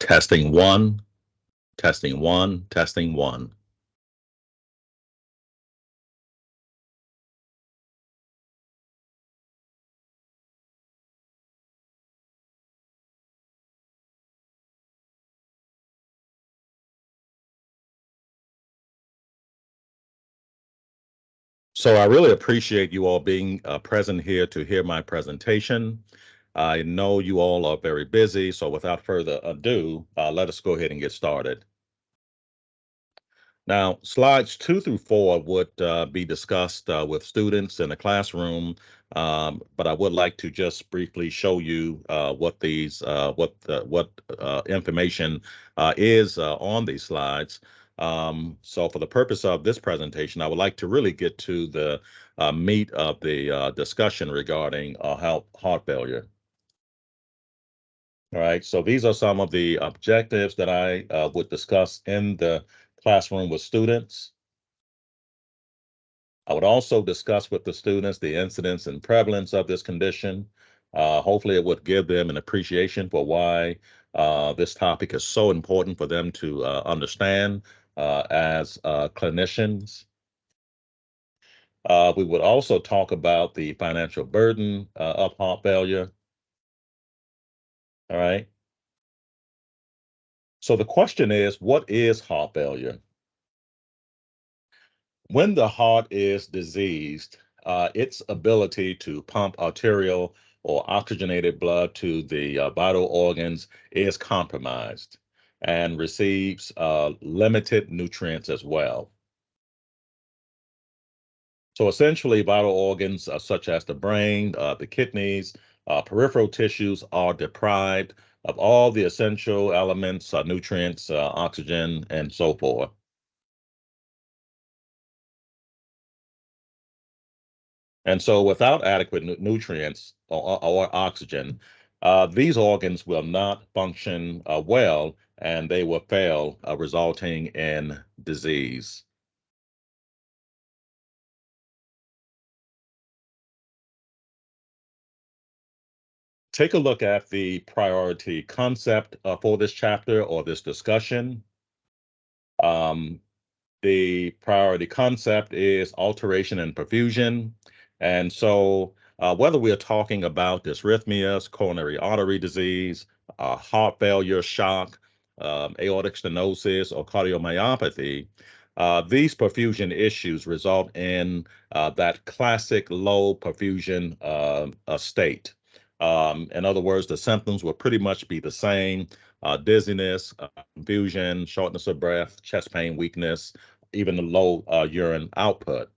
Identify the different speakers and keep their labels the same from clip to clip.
Speaker 1: Testing one, testing one, testing one. So I really appreciate you all being present here to hear my presentation. I know you all are very busy, so without further ado, let us go ahead and get started. Now, slides 2 through 4 would be discussed with students in the classroom, but I would like to just briefly show you what information is on these slides. So, for the purpose of this presentation, I would like to really get to the meat of the discussion regarding heart failure. All right, so these are some of the objectives that I would discuss in the classroom with students. I would also discuss with the students the incidence and prevalence of this condition. Hopefully, it would give them an appreciation for why this topic is so important for them to understand as clinicians. We would also talk about the financial burden of heart failure. All right. So the question is, what is heart failure? When the heart is diseased, its ability to pump arterial or oxygenated blood to the vital organs is compromised and receives limited nutrients as well. So essentially, vital organs such as the brain, the kidneys, peripheral tissues are deprived of all the essential elements, nutrients, oxygen, and so forth. And so, without adequate nutrients or oxygen, these organs will not function well and they will fail, resulting in disease. Take a look at the priority concept for this chapter or this discussion. Um, the priority concept is alteration and perfusion. And so, whether we are talking about dysrhythmias, coronary artery disease, heart failure, shock, aortic stenosis, or cardiomyopathy, these perfusion issues result in that classic low perfusion state. In other words, the symptoms will pretty much be the same: dizziness, confusion, shortness of breath, chest pain, weakness, even the low urine output.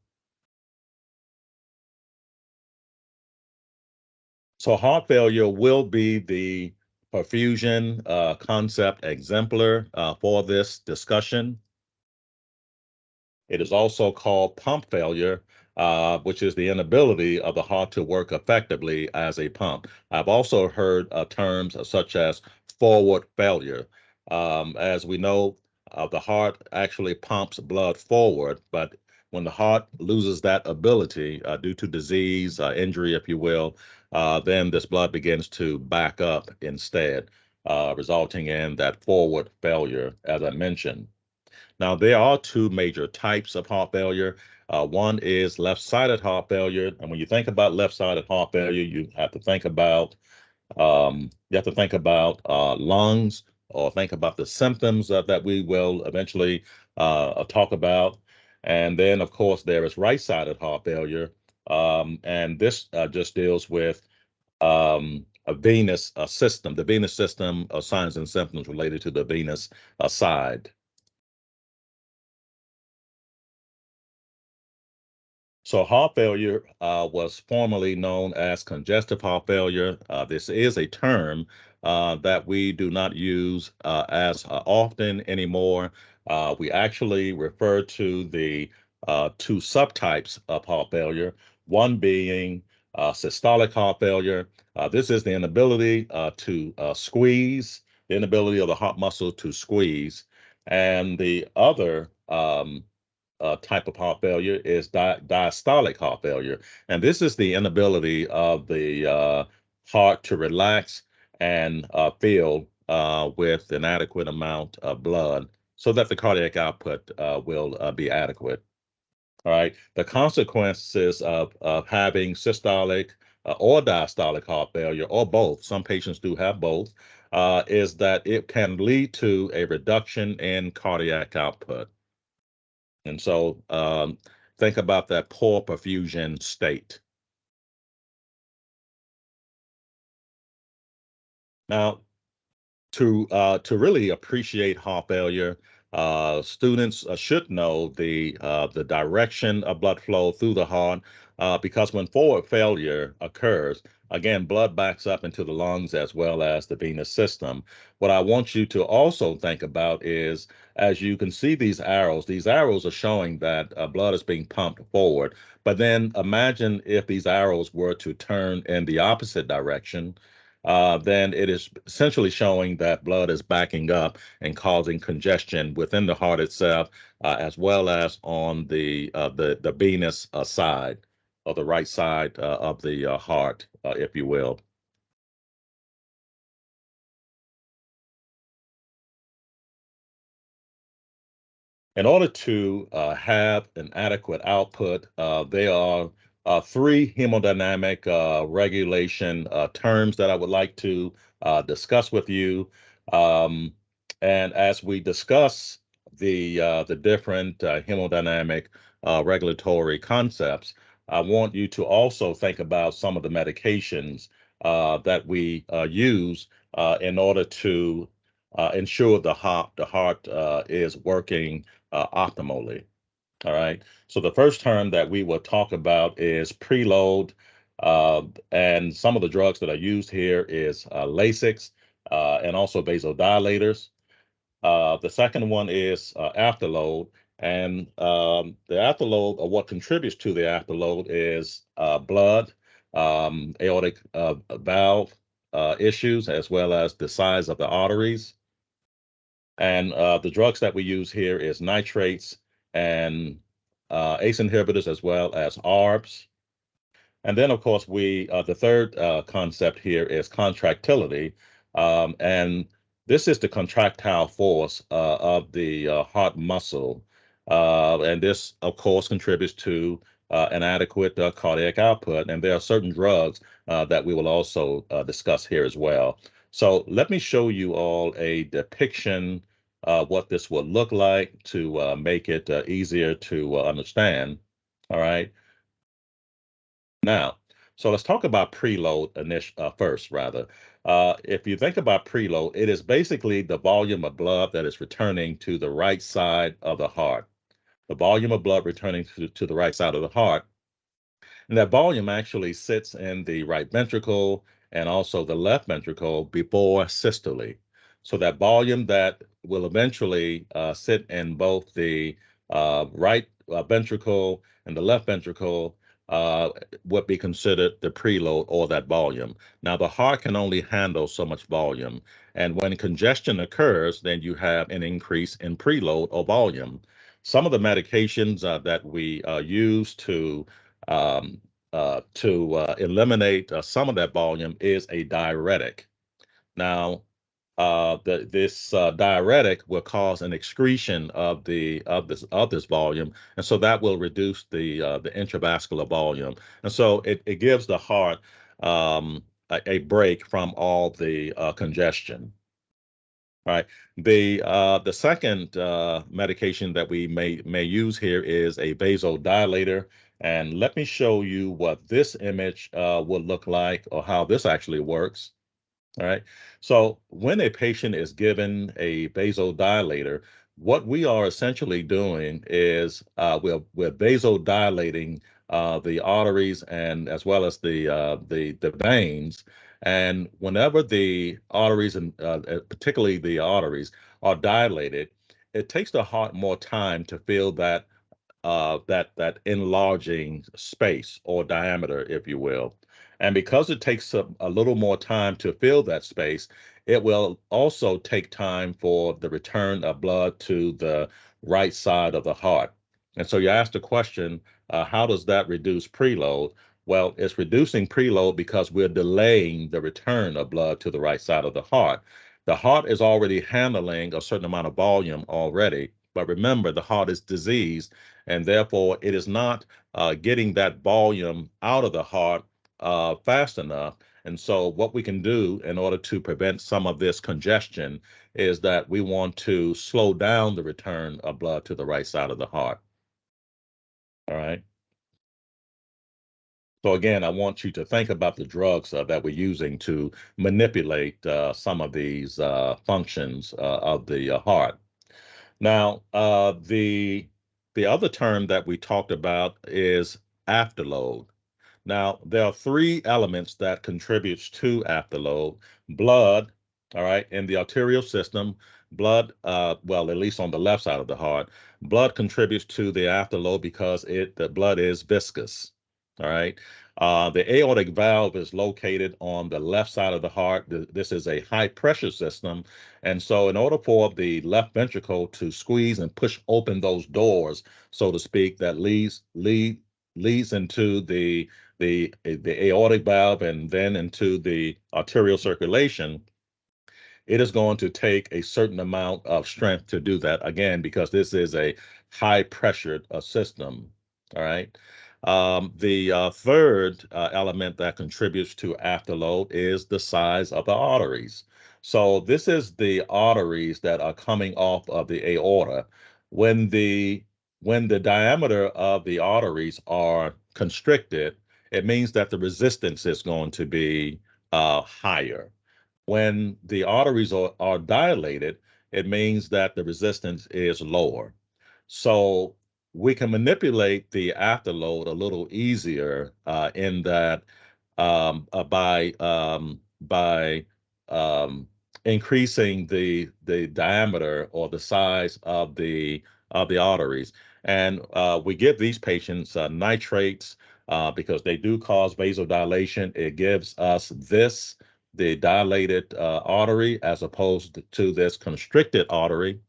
Speaker 1: So heart failure will be the perfusion concept exemplar for this discussion. It is also called pump failure, which is the inability of the heart to work effectively as a pump. I've also heard terms such as forward failure. As we know, the heart actually pumps blood forward, but when the heart loses that ability due to disease, injury, if you will, then this blood begins to back up instead, resulting in that forward failure, as I mentioned. Now, there are two major types of heart failure. One is left-sided heart failure, and when you think about left-sided heart failure, you have to think about lungs, or think about the symptoms that we will eventually talk about. And then, of course, there is right-sided heart failure, and this just deals with a venous system, the venous system, signs and symptoms related to the venous side. So heart failure was formerly known as congestive heart failure. This is a term that we do not use as often anymore. We actually refer to the two subtypes of heart failure, one being systolic heart failure. This is the inability to squeeze, the inability of the heart muscle to squeeze. And the other type of heart failure is diastolic heart failure. And this is the inability of the heart to relax and feel with an adequate amount of blood so that the cardiac output will be adequate. All right. The consequences of having systolic or diastolic heart failure, or both, some patients do have both, is that it can lead to a reduction in cardiac output. And so think about that poor perfusion state. Now, to really appreciate heart failure, students should know the direction of blood flow through the heart, because when forward failure occurs, again, blood backs up into the lungs as well as the venous system. What I want you to also think about is, as you can see these arrows are showing that blood is being pumped forward. But then imagine if these arrows were to turn in the opposite direction, then it is essentially showing that blood is backing up and causing congestion within the heart itself, as well as on the venous side, or the right side of the heart, if you will. In order to have an adequate output, there are three hemodynamic regulation terms that I would like to discuss with you. Um, and as we discuss the different hemodynamic regulatory concepts, I want you to also think about some of the medications that we use in order to ensure the heart is working optimally. All right. So the first term that we will talk about is preload, and some of the drugs that are used here is Lasix and also vasodilators. The second one is afterload, and the afterload, or what contributes to the afterload, is blood, aortic valve issues, as well as the size of the arteries. And the drugs that we use here is nitrates and ACE inhibitors, as well as ARBs. And then, of course, the third concept here is contractility, and this is the contractile force of the heart muscle, and this, of course, contributes to an adequate cardiac output. And there are certain drugs that we will also discuss here as well. So let me show you all a depiction of what this will look like to make it easier to understand. All right. Now, so let's talk about preload first, rather. If you think about preload, it is basically the volume of blood that is returning to the right side of the heart. The volume of blood returning to the right side of the heart, and that volume actually sits in the right ventricle and also the left ventricle before systole. So that volume that will eventually sit in both the right ventricle and the left ventricle uh, would be considered the preload, or that volume. Now, the heart can only handle so much volume. And when congestion occurs, then you have an increase in preload or volume. Some of the medications that we use um, to eliminate some of that volume is a diuretic. Now, this diuretic will cause an excretion of this volume, and so that will reduce the intravascular volume, and so it gives the heart a break from all the congestion. Right. The second medication that we may use here is a vasodilator, and let me show you what this image would look like, or how this actually works. All right. So when a patient is given a vasodilator, what we are essentially doing is we're vasodilating the arteries, and as well as the veins. And whenever the arteries, and particularly the arteries, are dilated, it takes the heart more time to fill that enlarging space or diameter, if you will. And because it takes a little more time to fill that space, it will also take time for the return of blood to the right side of the heart. And so you asked the question, how does that reduce preload? Well, it's reducing preload because we're delaying the return of blood to the right side of the heart. The heart is already handling a certain amount of volume already, but remember, the heart is diseased, and therefore it is not getting that volume out of the heart fast enough. And so, what we can do in order to prevent some of this congestion is that we want to slow down the return of blood to the right side of the heart. All right. So again, I want you to think about the drugs that we're using to manipulate some of these functions of the heart. Now, the other term that we talked about is afterload. Now, there are three elements that contributes to afterload. Blood, all right, in the arterial system, blood, well, at least on the left side of the heart, blood contributes to the afterload because the blood is viscous, all right. The aortic valve is located on the left side of the heart. This is a high pressure system. And so in order for the left ventricle to squeeze and push open those doors, so to speak, that leads into the aortic valve and then into the arterial circulation, it is going to take a certain amount of strength to do that again because this is a high pressured system. All right. The third element that contributes to afterload is the size of the arteries. So this is the arteries that are coming off of the aorta. When the when the diameter of the arteries are constricted, it means that the resistance is going to be higher. When the arteries are dilated, it means that the resistance is lower. So we can manipulate the afterload a little easier in that by increasing the diameter or the size of the arteries. And we give these patients nitrates because they do cause vasodilation. It gives us the dilated artery as opposed to this constricted artery.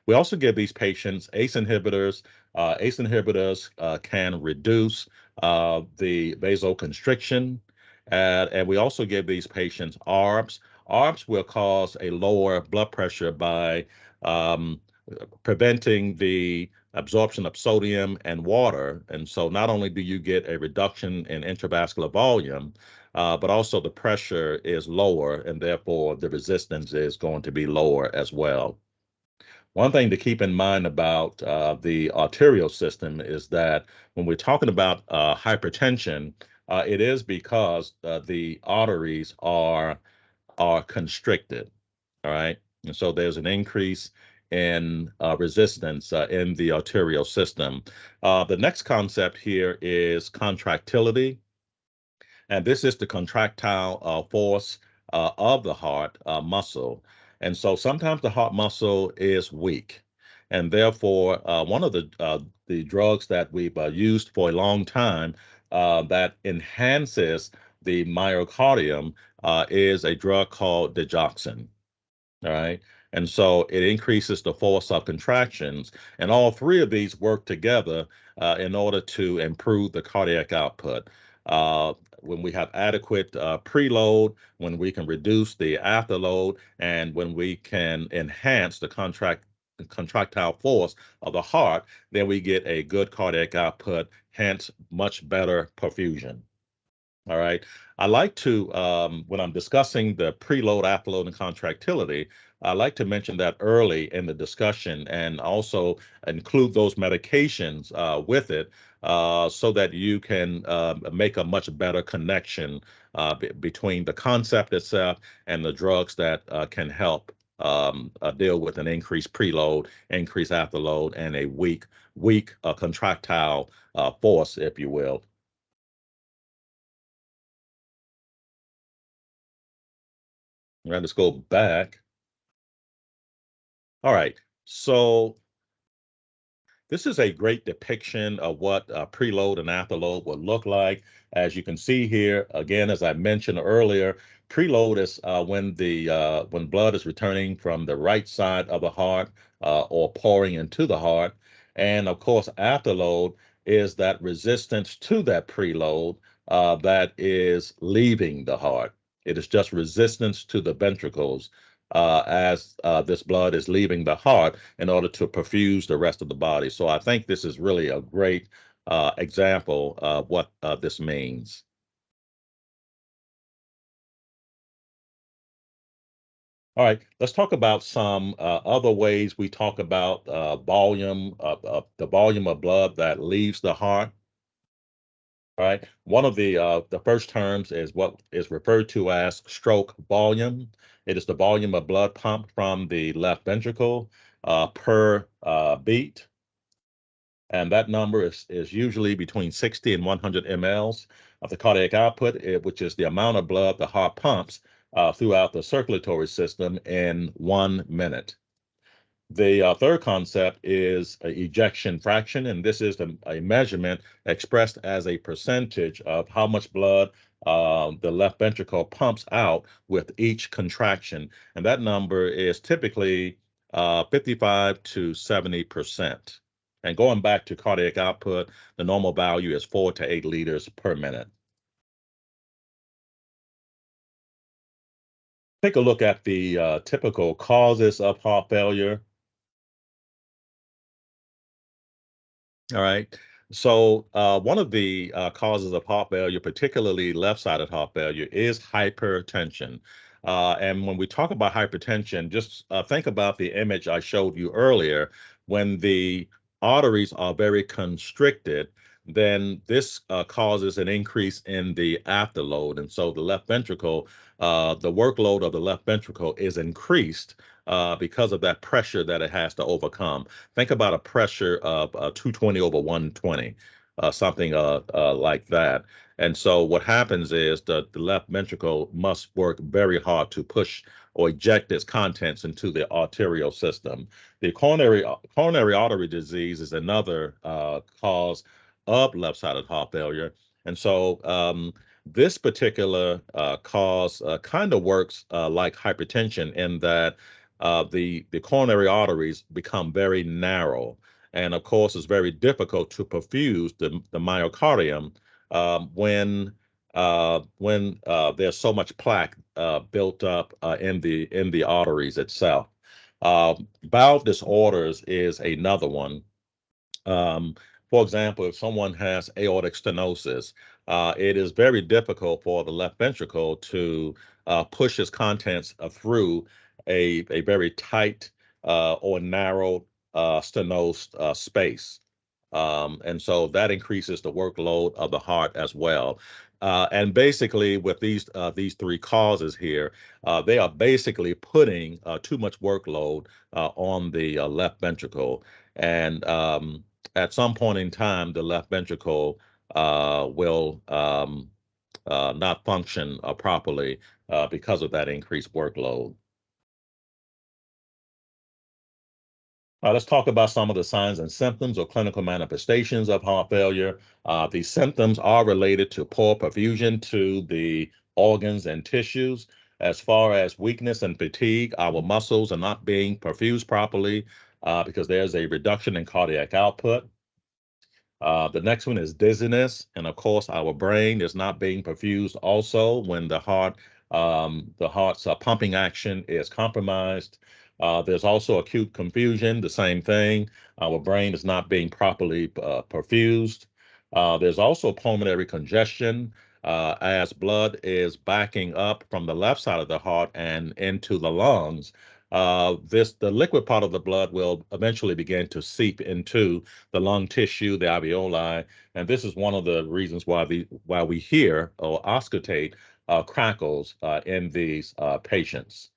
Speaker 1: We also give these patients ACE inhibitors. ACE inhibitors can reduce the vasoconstriction, and we also give these patients ARBs. ARBs will cause a lower blood pressure by um, preventing the absorption of sodium and water. And so not only do you get a reduction in intravascular volume, but also the pressure is lower, and therefore the resistance is going to be lower as well. One thing to keep in mind about the arterial system is that when we're talking about hypertension, it is because the arteries are constricted. All right, and so there's an increase in resistance in the arterial system. The next concept here is contractility. And this is the contractile force of the heart muscle. And so sometimes the heart muscle is weak. And therefore, one of the drugs that we've used for a long time that enhances the myocardium is a drug called digoxin. All right. And so it increases the force of contractions. And all three of these work together in order to improve the cardiac output. When we have adequate preload, when we can reduce the afterload, and when we can enhance the contractile force of the heart, then we get a good cardiac output, hence much better perfusion. All right. I like to, when I'm discussing the preload, afterload, and contractility, I like to mention that early in the discussion and also include those medications with it so that you can make a much better connection between the concept itself and the drugs that can help deal with an increased preload, increased afterload, and a weak contractile force, if you will. All right, let's go back. All right. So this is a great depiction of what preload and afterload would look like. As you can see here, again, as I mentioned earlier, preload is when blood is returning from the right side of the heart or pouring into the heart. And of course, afterload is that resistance to that preload that is leaving the heart. It is just resistance to the ventricles as this blood is leaving the heart in order to perfuse the rest of the body. So I think this is really a great example of what this means. All right, let's talk about some other ways we talk about volume, the volume of blood that leaves the heart. All right, one of the first terms is what is referred to as stroke volume. It is the volume of blood pumped from the left ventricle per beat, and that number is usually between 60 and 100 mLs of the cardiac output, which is the amount of blood the heart pumps throughout the circulatory system in 1 minute. The third concept is ejection fraction, and this is a measurement expressed as a percentage of how much blood the left ventricle pumps out with each contraction. And that number is typically 55 to 70%. And going back to cardiac output, the normal value is 4 to 8 liters per minute. Take a look at the typical causes of heart failure. All right. So, one of the causes of heart failure, particularly left-sided heart failure, is hypertension. And when we talk about hypertension, just think about the image I showed you earlier. When the arteries are very constricted, then this causes an increase in the afterload. And so the left ventricle, the workload of the left ventricle is increased because of that pressure that it has to overcome. Think about a pressure of 220 over 120, something like that. And so what happens is the left ventricle must work very hard to push or eject its contents into the arterial system. The coronary artery disease is another cause of left-sided heart failure. And so this particular cause kind of works like hypertension in that the coronary arteries become very narrow. And of course, it's very difficult to perfuse the myocardium when there's so much plaque built up in the arteries itself. Valve disorders is another one. Um, for example, if someone has aortic stenosis, it is very difficult for the left ventricle to push its contents through a very tight or narrow stenosed space. And so that increases the workload of the heart as well. And basically, with these three causes here, they are basically putting too much workload on the left ventricle. And at some point in time, the left ventricle will not function properly because of that increased workload. Let's talk about some of the signs and symptoms or clinical manifestations of heart failure. These symptoms are related to poor perfusion to the organs and tissues. As far as weakness and fatigue, our muscles are not being perfused properly because there's a reduction in cardiac output. The next one is dizziness, and of course, our brain is not being perfused. Also, when the heart's pumping action is compromised. There's also acute confusion, the same thing. Our brain is not being properly perfused. There's also pulmonary congestion as blood is backing up from the left side of the heart and into the lungs. The liquid part of the blood will eventually begin to seep into the lung tissue, the alveoli, and this is one of the reasons why we hear or auscultate crackles in these patients.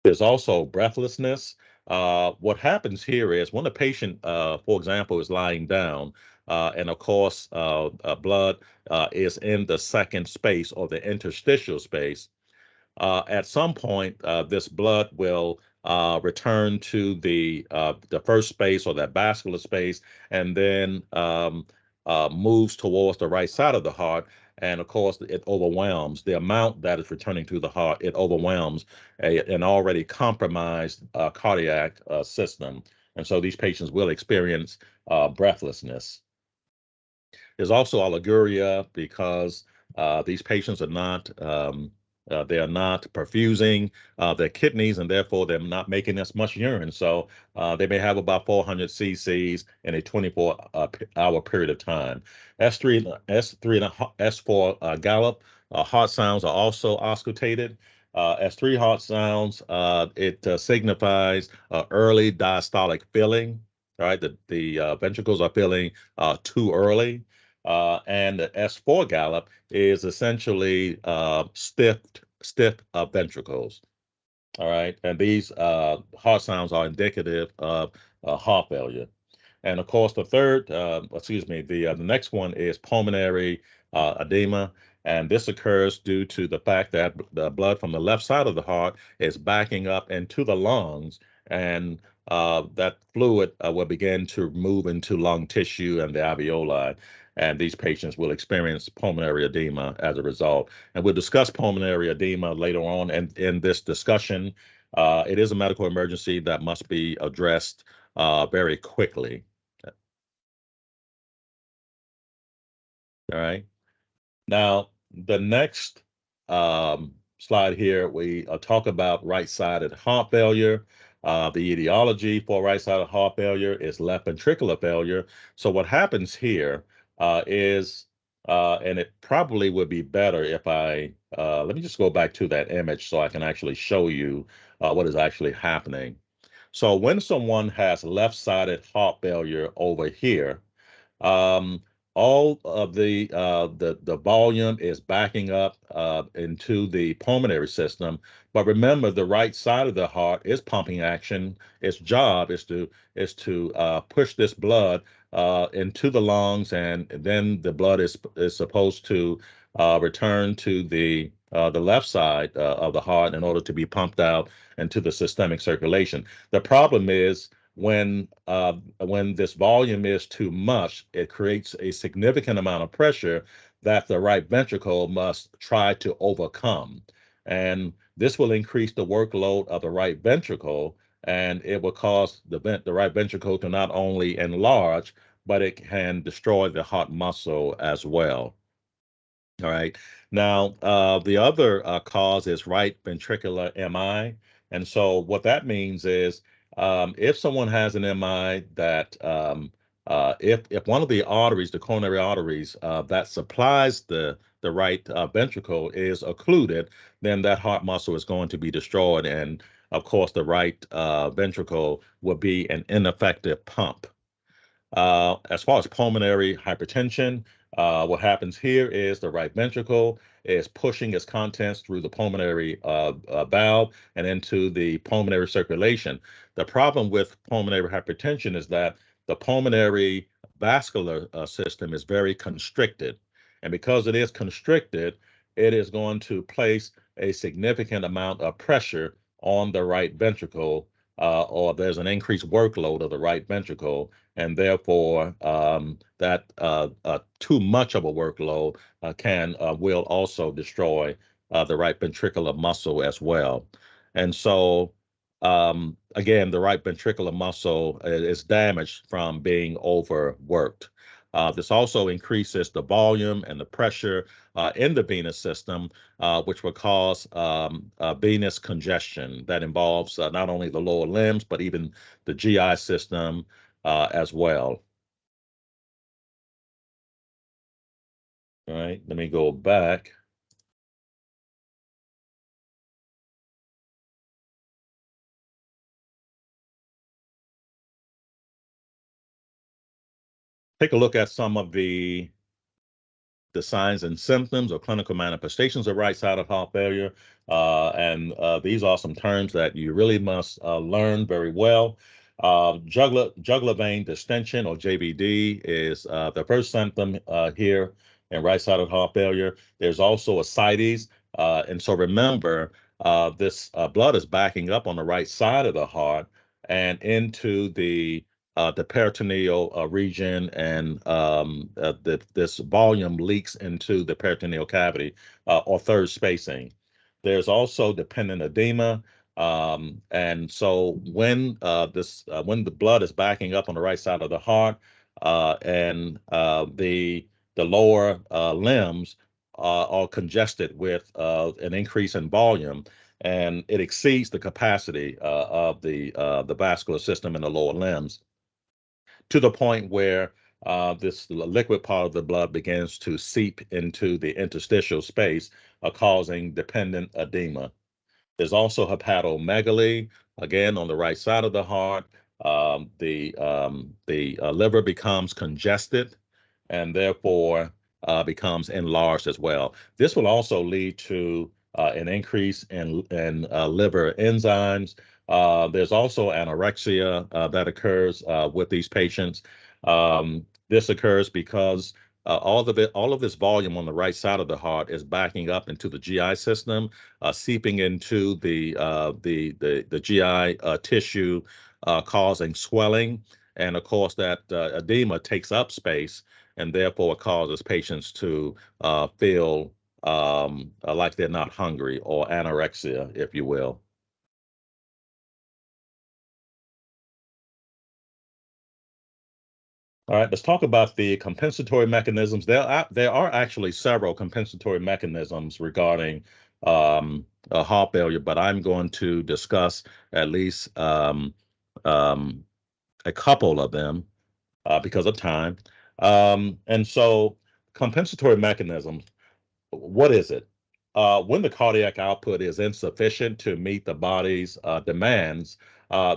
Speaker 1: There's also breathlessness. What happens here is when a patient, for example, is lying down, and of course, blood is in the second space or the interstitial space. At some point, this blood will return to the first space or that vascular space, and then moves towards the right side of the heart. And of course, it overwhelms the amount that is returning to the heart. It overwhelms an already compromised cardiac system, and so these patients will experience breathlessness. There's also oliguria because these patients are not They are not perfusing their kidneys, and therefore they're not making as much urine. So they may have about 400 cc's in a 24-hour period of time. S3 and S4 gallop heart sounds are also auscultated. S3 heart sounds, it signifies early diastolic filling. All right, the ventricles are filling too early. And the S4 gallop is essentially stiff ventricles. All right, and these heart sounds are indicative of heart failure. And of course, the next one is pulmonary edema, and this occurs due to the fact that the blood from the left side of the heart is backing up into the lungs, and that fluid will begin to move into lung tissue and the alveoli, and these patients will experience pulmonary edema as a result. And we'll discuss pulmonary edema later on in this discussion. It is a medical emergency that must be addressed very quickly. All right. Now, the next slide here, we talk about right-sided heart failure. The etiology for right-sided heart failure is left ventricular failure. So what happens here is, and it probably would be better if let me just go back to that image so I can actually show you what is actually happening. So when someone has left-sided heart failure over here, um, all of the volume is backing up into the pulmonary system. But remember, the right side of the heart is pumping action. Its job is to push this blood into the lungs, and then the blood is supposed to return to the left side of the heart in order to be pumped out into the systemic circulation. The problem is when this volume is too much, it creates a significant amount of pressure that the right ventricle must try to overcome. And this will increase the workload of the right ventricle, and it will cause the right ventricle to not only enlarge, but it can destroy the heart muscle as well. All right. Now, the other cause is right ventricular MI. And so what that means is if someone has an MI that if one of the arteries, the coronary arteries that supplies the right ventricle is occluded, then that heart muscle is going to be destroyed. And of course, the right ventricle will be an ineffective pump. As far as pulmonary hypertension, what happens here is the right ventricle is pushing its contents through the pulmonary valve and into the pulmonary circulation. The problem with pulmonary hypertension is that the pulmonary vascular system is very constricted. And because it is constricted, it is going to place a significant amount of pressure on the right ventricle, or there's an increased workload of the right ventricle, and therefore that too much of a workload will also destroy the right ventricular muscle as well. And so again, the right ventricular muscle is damaged from being overworked. This also increases the volume and the pressure in the venous system, which will cause venous congestion that involves not only the lower limbs, but even the GI system as well. All right, let me go back. Take a look at some of the signs and symptoms or clinical manifestations of right-sided heart failure. And these are some terms that you really must learn very well. Jugular vein distension, or JVD, is the first symptom here in right-sided heart failure. There's also ascites. And so remember, this blood is backing up on the right side of the heart and into the peritoneal region, and this volume leaks into the peritoneal cavity or third spacing. There's also dependent edema. And so when the blood is backing up on the right side of the heart and the lower limbs are congested with an increase in volume, and it exceeds the capacity of the vascular system in the lower limbs to the point where this liquid part of the blood begins to seep into the interstitial space, causing dependent edema. There's also hepatomegaly, again on the right side of the heart. The liver becomes congested and therefore becomes enlarged as well. This will also lead to an increase in liver enzymes. There's also anorexia that occurs with these patients. This occurs because all of this volume on the right side of the heart is backing up into the GI system, seeping into the GI tissue, causing swelling, and of course that edema takes up space, and therefore it causes patients to feel like they're not hungry, or anorexia, if you will. All right, let's talk about the compensatory mechanisms. There are actually several compensatory mechanisms regarding heart failure, but I'm going to discuss at least um, a couple of them because of time. And so, compensatory mechanisms, what is it? When the cardiac output is insufficient to meet the body's demands,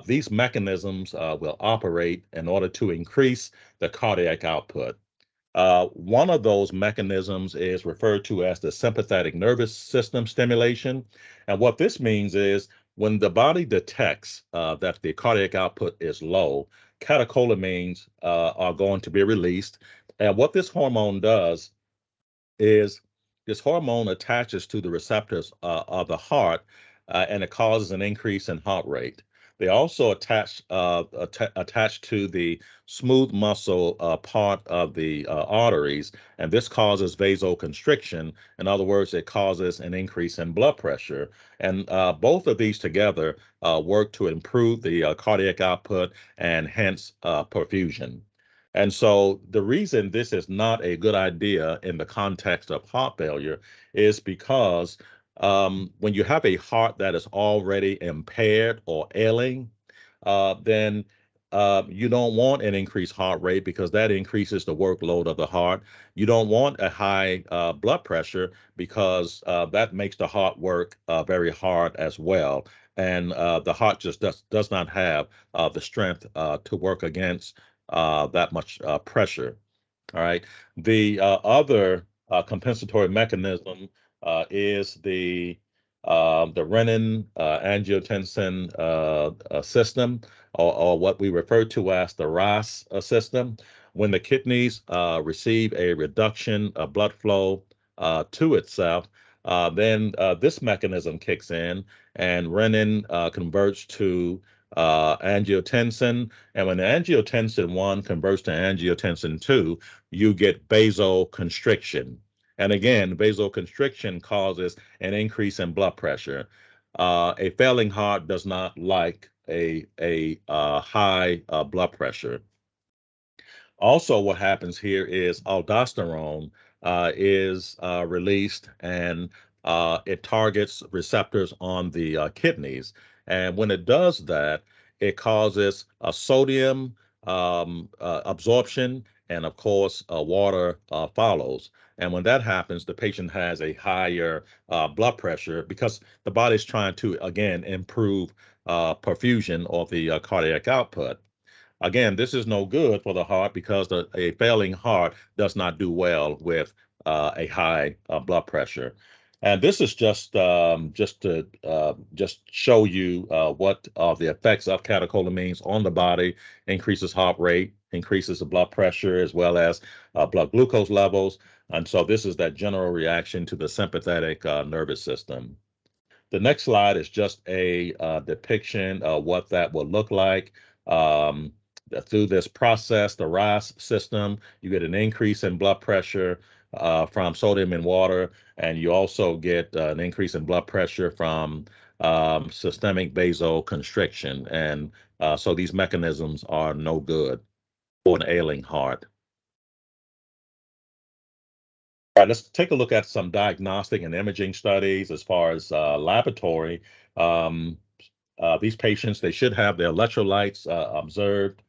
Speaker 1: these mechanisms will operate in order to increase the cardiac output. One of those mechanisms is referred to as the sympathetic nervous system stimulation. And what this means is when the body detects that the cardiac output is low, catecholamines are going to be released. And what this hormone does is this hormone attaches to the receptors of the heart, and it causes an increase in heart rate. They also attach to the smooth muscle part of the arteries, and this causes vasoconstriction. In other words, it causes an increase in blood pressure. And both of these together work to improve the cardiac output and hence perfusion. And so the reason this is not a good idea in the context of heart failure is because when you have a heart that is already impaired or ailing, then you don't want an increased heart rate because that increases the workload of the heart. You don't want a high blood pressure because that makes the heart work very hard as well. And the heart just does not have the strength to work against that much pressure. All right. The other compensatory mechanism is the renin angiotensin system, or what we refer to as the RAS system. When the kidneys receive a reduction of blood flow to itself, then this mechanism kicks in, and renin converts to angiotensin. And when the angiotensin 1 converts to angiotensin 2, you get vasoconstriction. And again, vasoconstriction causes an increase in blood pressure. A failing heart does not like a high blood pressure. Also, what happens here is aldosterone is released, and it targets receptors on the kidneys. And when it does that, it causes a sodium absorption, and of course, water follows. And when that happens, the patient has a higher blood pressure because the body's trying to, again, improve perfusion of the cardiac output. Again, this is no good for the heart because a failing heart does not do well with a high blood pressure. And this is just to just show you what are the effects of catecholamines on the body: increases heart rate, increases the blood pressure, as well as blood glucose levels. And so this is that general reaction to the sympathetic nervous system. The next slide is just a depiction of what that will look like. Um, Through this process, the RAS system, you get an increase in blood pressure from sodium in water, and you also get an increase in blood pressure from systemic vasoconstriction. And so these mechanisms are no good for an ailing heart. All right, let's take a look at some diagnostic and imaging studies as far as laboratory. Um, these patients, they should have their electrolytes observed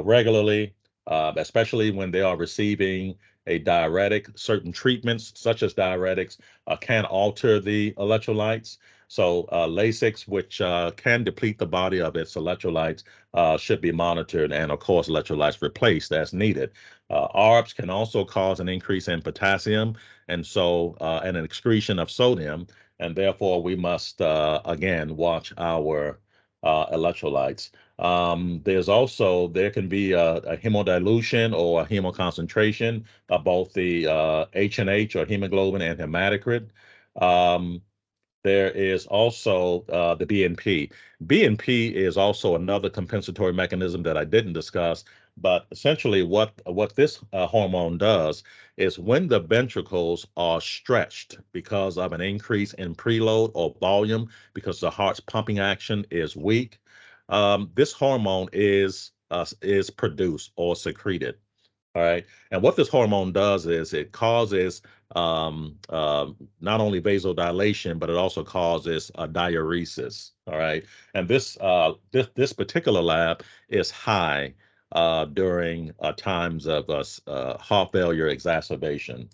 Speaker 1: regularly, especially when they are receiving a diuretic. Certain treatments, such as diuretics, can alter the electrolytes. So Lasix, which can deplete the body of its electrolytes, should be monitored and, of course, electrolytes replaced as needed. ARBs can also cause an increase in potassium and an excretion of sodium, and therefore we must again watch our electrolytes. There can be a hemodilution or a hemoconcentration of both the H&H or hemoglobin and hematocrit. Um, there is also the BNP. BNP is also another compensatory mechanism that I didn't discuss, but essentially what this hormone does is when the ventricles are stretched because of an increase in preload or volume, because the heart's pumping action is weak, this hormone is produced or secreted. All right. And what this hormone does is it causes not only vasodilation, but it also causes diuresis. All right. And this particular lab is high during times of heart failure exacerbation.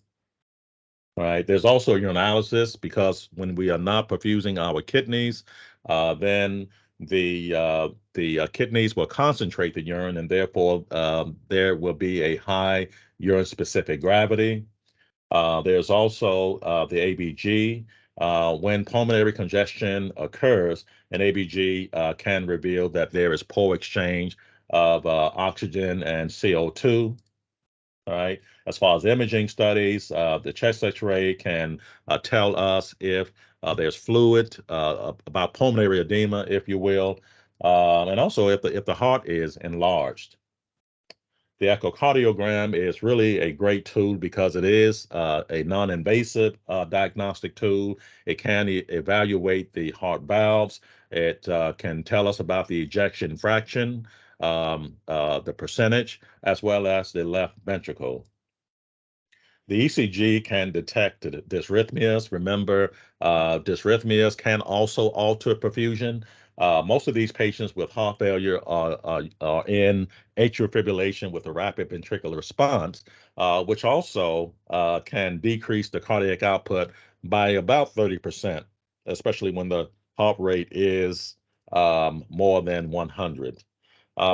Speaker 1: All right. There's also urinalysis because when we are not perfusing our kidneys, then the kidneys will concentrate the urine, and therefore there will be a high urine-specific gravity. There's also the ABG. When pulmonary congestion occurs, an ABG can reveal that there is poor exchange of oxygen and CO2. All right. As far as imaging studies, the chest X-ray can tell us if there's fluid about pulmonary edema, if you will, and also if the heart is enlarged. The echocardiogram is really a great tool because it is a non-invasive diagnostic tool. It can evaluate the heart valves. It can tell us about the ejection fraction, the percentage, as well as the left ventricle. The ECG can detect dysrhythmias. Remember, dysrhythmias can also alter perfusion. Most of these patients with heart failure are in atrial fibrillation with a rapid ventricular response, which also can decrease the cardiac output by about 30%, especially when the heart rate is more than 100.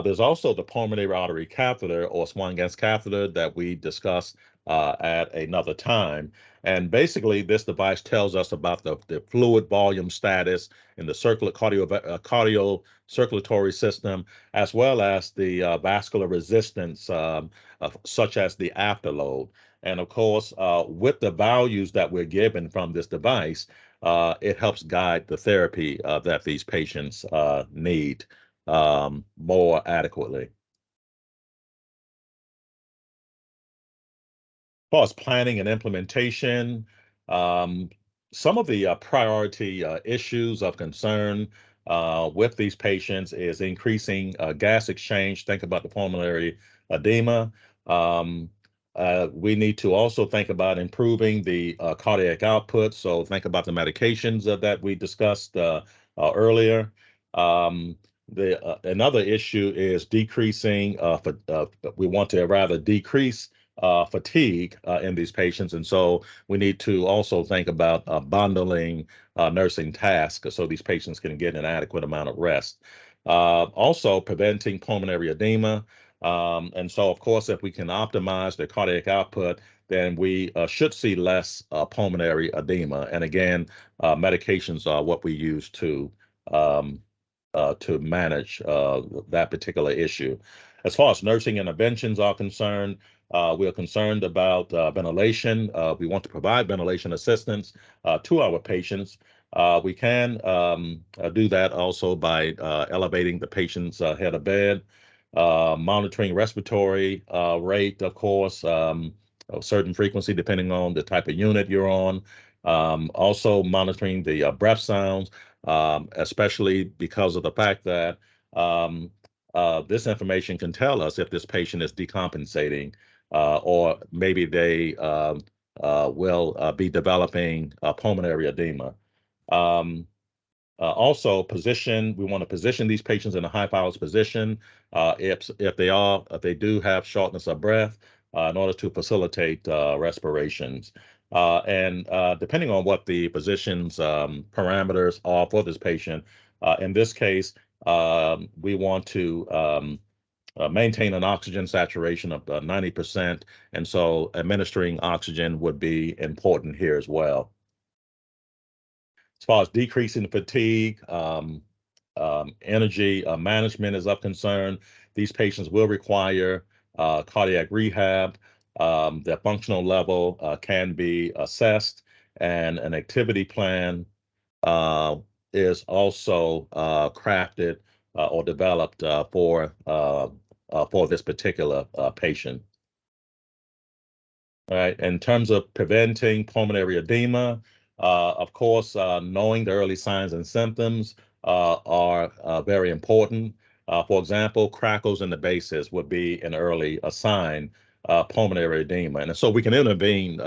Speaker 1: There's also the pulmonary artery catheter or Swan-Ganz catheter that we discussed at another time. And basically, this device tells us about the fluid volume status in the cardio circulatory system, as well as the vascular resistance, such as the afterload. And of course, with the values that we're given from this device, it helps guide the therapy that these patients need more adequately. Far as planning and implementation, um, some of the priority issues of concern with these patients is increasing gas exchange. Think about the pulmonary edema. Um, we need to also think about improving the cardiac output. So think about the medications that we discussed earlier. Um, another issue is decreasing. We want to rather decrease fatigue in these patients. And so we need to also think about bundling nursing tasks so these patients can get an adequate amount of rest. Also, preventing pulmonary edema. And so, of course, if we can optimize the cardiac output, then we should see less pulmonary edema. And again, medications are what we use to manage that particular issue. As far as nursing interventions are concerned, we are concerned about ventilation. We want to provide ventilation assistance to our patients. We can do that also by elevating the patient's head of bed, monitoring respiratory rate, of course, a certain frequency depending on the type of unit you're on. Also monitoring the breath sounds, especially because of the fact that this information can tell us if this patient is decompensating or maybe they will be developing pulmonary edema. Um, Also, we want to position these patients in a high power position if they do have shortness of breath in order to facilitate respirations. And depending on what the physician's parameters are for this patient, in this case, we want to maintain an oxygen saturation of 90%. And so administering oxygen would be important here as well. As far as decreasing fatigue, energy management is of concern. These patients will require cardiac rehab. Their functional level can be assessed, and an activity plan uh, is also crafted or developed for this particular patient. All right. In terms of preventing pulmonary edema, of course, knowing the early signs and symptoms are very important. For example, crackles in the bases would be an early sign pulmonary edema, and so we can intervene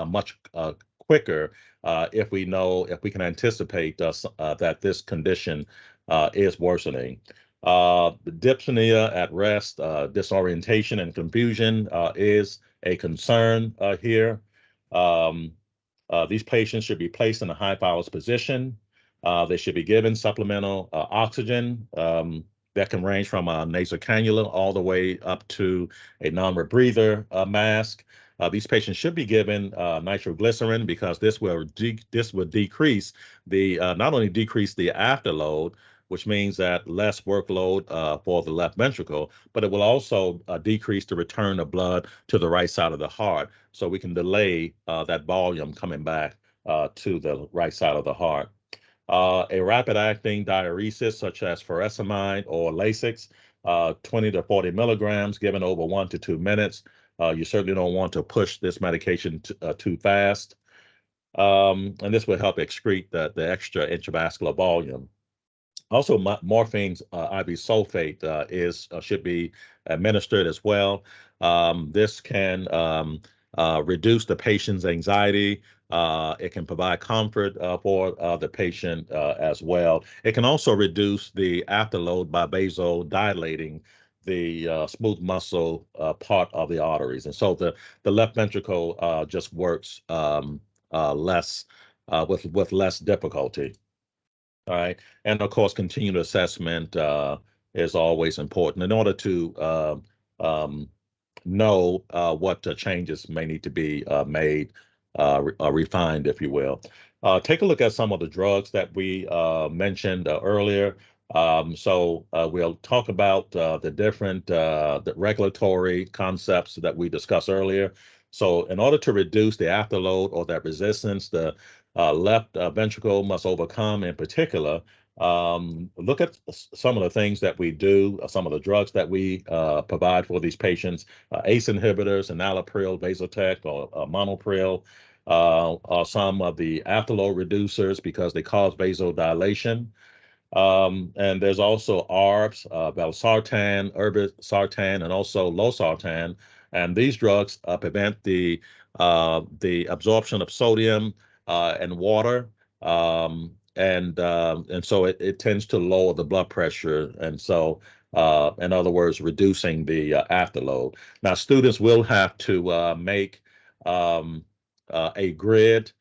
Speaker 1: much quicker if we can anticipate that this condition is worsening. Dyspnea at rest, disorientation, and confusion is a concern here. Um, these patients should be placed in a high bowels position. They should be given supplemental oxygen that can range from a nasal cannula all the way up to a non-rebreather mask. These patients should be given nitroglycerin because this will decrease the not only decrease the afterload, which means that less workload for the left ventricle, but it will also decrease the return of blood to the right side of the heart. So we can delay that volume coming back to the right side of the heart. A rapid acting diuresis such as furosemide or Lasix, 20 to 40 milligrams given over 1 to 2 minutes. You certainly don't want to push this medication too fast. And this will help excrete the extra intravascular volume. Also, morphine's IV sulfate should be administered as well. This can reduce the patient's anxiety. It can provide comfort for the patient as well. It can also reduce the afterload by vasodilating the smooth muscle part of the arteries, and so the left ventricle just works less with less difficulty. All right. And of course, continued assessment is always important in order to um, know what changes may need to be made, refined, if you will. Take a look at some of the drugs that we mentioned earlier. We'll talk about the regulatory concepts that we discussed earlier. So in order to reduce the afterload or that resistance, the left ventricle must overcome in particular. Look at some of the things that we do, some of the drugs that we provide for these patients, ACE inhibitors, enalapril, Vasotec, or monopril, are some of the afterload reducers because they cause vasodilation. And there's also ARBs, valsartan, irbesartan, and also losartan. And these drugs prevent the absorption of sodium and water. And so it tends to lower the blood pressure. And so, in other words, reducing the afterload. Now, students will have to make um, a grid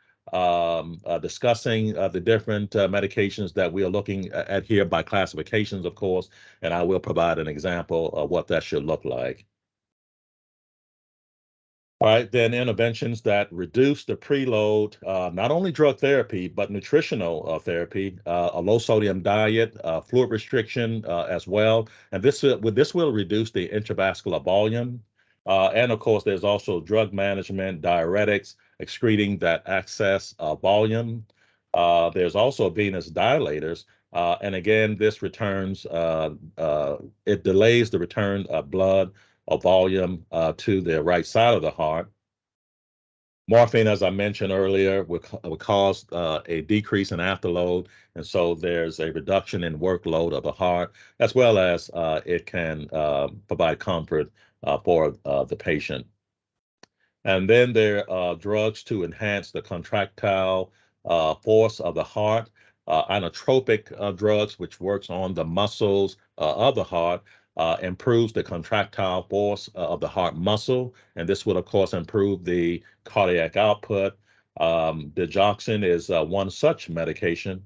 Speaker 1: discussing the different medications that we are looking at here by classifications, of course, and I will provide an example of what that should look like. All right, then interventions that reduce the preload, not only drug therapy, but nutritional therapy, a low sodium diet, fluid restriction as well. And this will reduce the intravascular volume. And of course, there's also drug management, diuretics, excreting that excess volume. There's also venous dilators. And again, it delays the return of blood of volume to the right side of the heart. Morphine, as I mentioned earlier, will cause a decrease in afterload, and so there's a reduction in workload of the heart, as well as it can provide comfort for the patient. And then there are drugs to enhance the contractile force of the heart, inotropic drugs, which works on the muscles of the heart, improves the contractile force of the heart muscle, and this would, of course, improve the cardiac output. Digoxin is one such medication.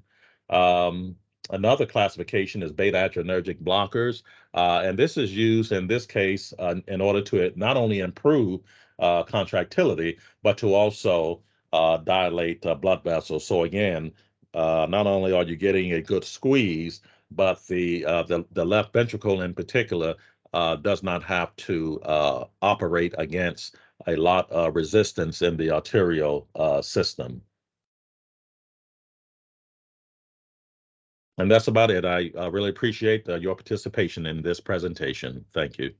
Speaker 1: Um, Another classification is beta-adrenergic blockers, and this is used in this case in order to not only improve contractility, but to also dilate blood vessels. So again, not only are you getting a good squeeze, but the left ventricle in particular does not have to operate against a lot of resistance in the arterial system. And that's about it. I really appreciate your participation in this presentation. Thank you.